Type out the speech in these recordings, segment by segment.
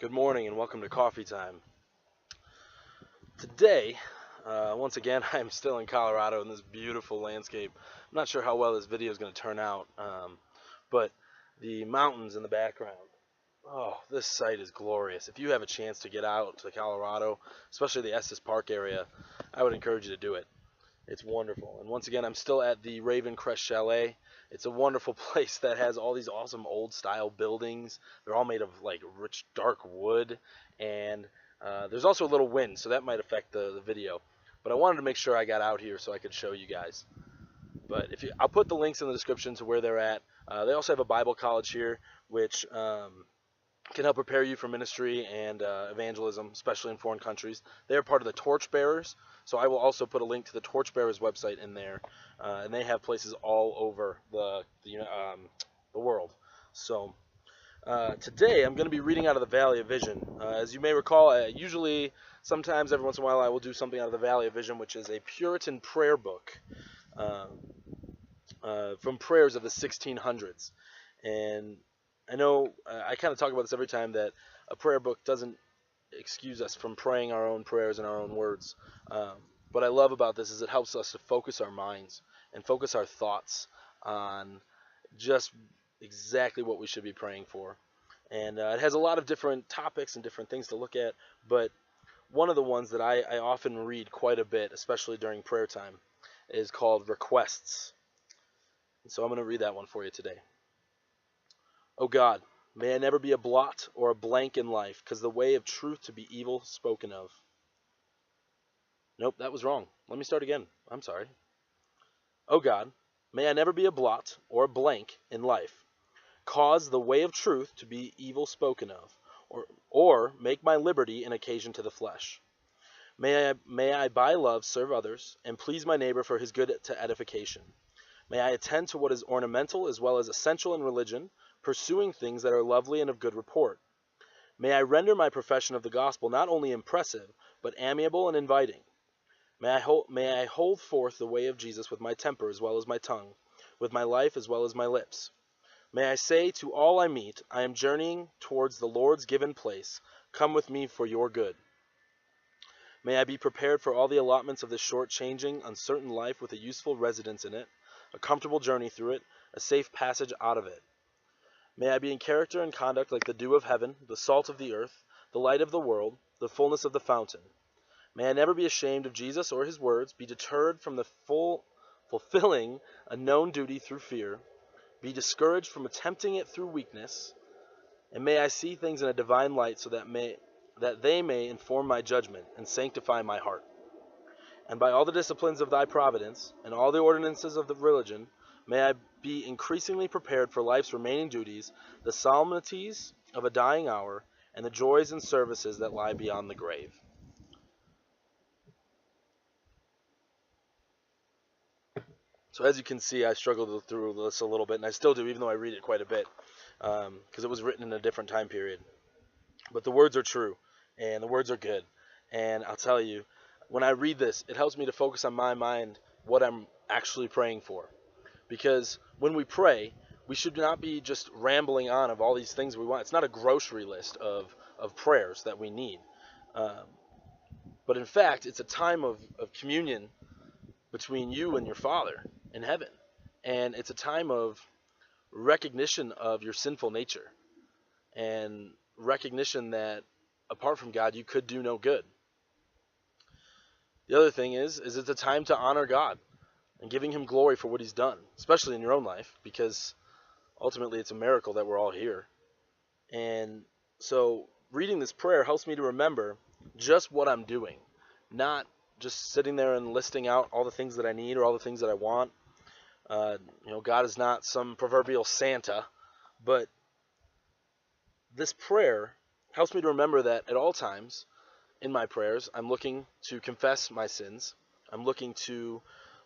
Good morning and welcome to Coffee Time. Today, once again, I'm still in Colorado in this beautiful landscape. I'm not sure how well this video is going to turn out, but the mountains in the background. Oh, this site is glorious. If you have a chance to get out to Colorado, especially the Estes Park area, I would encourage you to do it. It's wonderful. And once again, I'm still at the Ravencrest Chalet. It's a wonderful place that has all these awesome old style buildings. They're all made of like rich dark wood, and there's also a little wind, so that might affect the video. But I wanted to make sure I got out here so I could show you guys. But I'll put the links in the description to where they're at. They also have a Bible college here, which can help prepare you for ministry and evangelism, especially in foreign countries. They are part of the Torchbearers, so I will also put a link to the Torchbearers website in there, and they have places all over the world. So today I'm going to be reading out of the Valley of Vision. As you may recall, sometimes every once in a while I will do something out of the Valley of Vision, which is a Puritan prayer book from prayers of the 1600s. And I know I kind of talk about this every time, that a prayer book doesn't excuse us from praying our own prayers in our own words. What I love about this is it helps us to focus our minds and focus our thoughts on just exactly what we should be praying for. And it has a lot of different topics and different things to look at, but one of the ones that I often read quite a bit, especially during prayer time, is called Requests. And so I'm going to read that one for you today. O God, may I never be a blot or a blank in life, 'cause the way of truth to be evil spoken of. Nope, that was wrong. Let me start again. I'm sorry. O God, may I never be a blot or a blank in life, cause the way of truth to be evil spoken of, or make my liberty an occasion to the flesh. May I by love serve others, and please my neighbor for his good to edification. May I attend to what is ornamental as well as essential in religion, pursuing things that are lovely and of good report. May I render my profession of the gospel not only impressive, but amiable and inviting. May I hold forth the way of Jesus with my temper as well as my tongue, with my life as well as my lips. May I say to all I meet, I am journeying towards the Lord's given place. Come with me for your good. May I be prepared for all the allotments of this short, changing, uncertain life, with a useful residence in it, a comfortable journey through it, a safe passage out of it. May I be in character and conduct like the dew of heaven, the salt of the earth, the light of the world, the fullness of the fountain. May I never be ashamed of Jesus or his words, be deterred from the fulfilling a known duty through fear, be discouraged from attempting it through weakness, and may I see things in a divine light so that they may inform my judgment and sanctify my heart. And by all the disciplines of thy providence and all the ordinances of the religion, may I be increasingly prepared for life's remaining duties, the solemnities of a dying hour, and the joys and services that lie beyond the grave. So as you can see, I struggled through this a little bit, and I still do, even though I read it quite a bit, because it was written in a different time period. But the words are true, and the words are good. And I'll tell you, when I read this, it helps me to focus on my mind what I'm actually praying for. Because when we pray, we should not be just rambling on of all these things we want. It's not a grocery list of prayers that we need. But in fact, it's a time of communion between you and your Father in heaven. And it's a time of recognition of your sinful nature, and recognition that apart from God, you could do no good. The other thing is it's a time to honor God and giving him glory for what he's done, especially in your own life, because ultimately it's a miracle that we're all here. And so reading this prayer helps me to remember just what I'm doing, not just sitting there and listing out all the things that I need or all the things that I want. God is not some proverbial Santa, but this prayer helps me to remember that at all times in my prayers, I'm looking to confess my sins. I'm looking to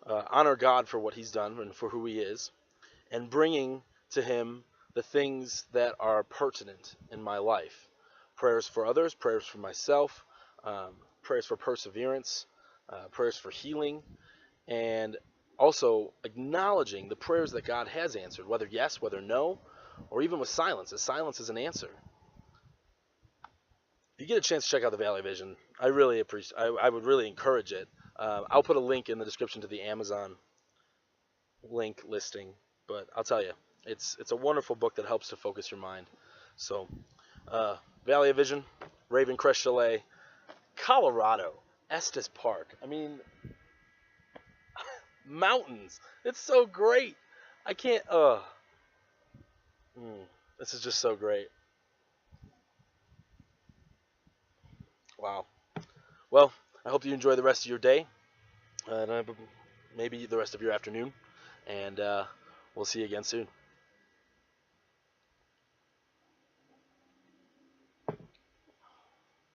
honor God for what he's done and for who he is, and bringing to him the things that are pertinent in my life. Prayers for others, prayers for myself, prayers for perseverance, prayers for healing, and also acknowledging the prayers that God has answered, whether yes, whether no, or even with silence, as silence is an answer. you get a chance to check out the Valley Vision, I really appreciate. I would really encourage it. I'll put a link in the description to the Amazon link listing, but I'll tell you, it's a wonderful book that helps to focus your mind. So, Valley of Vision, Ravencrest Chalet, Colorado, Estes Park. I mean, mountains. It's so great. I can't. This is just so great. Wow. Well, I hope you enjoy the rest of your day, and maybe the rest of your afternoon, and we'll see you again soon.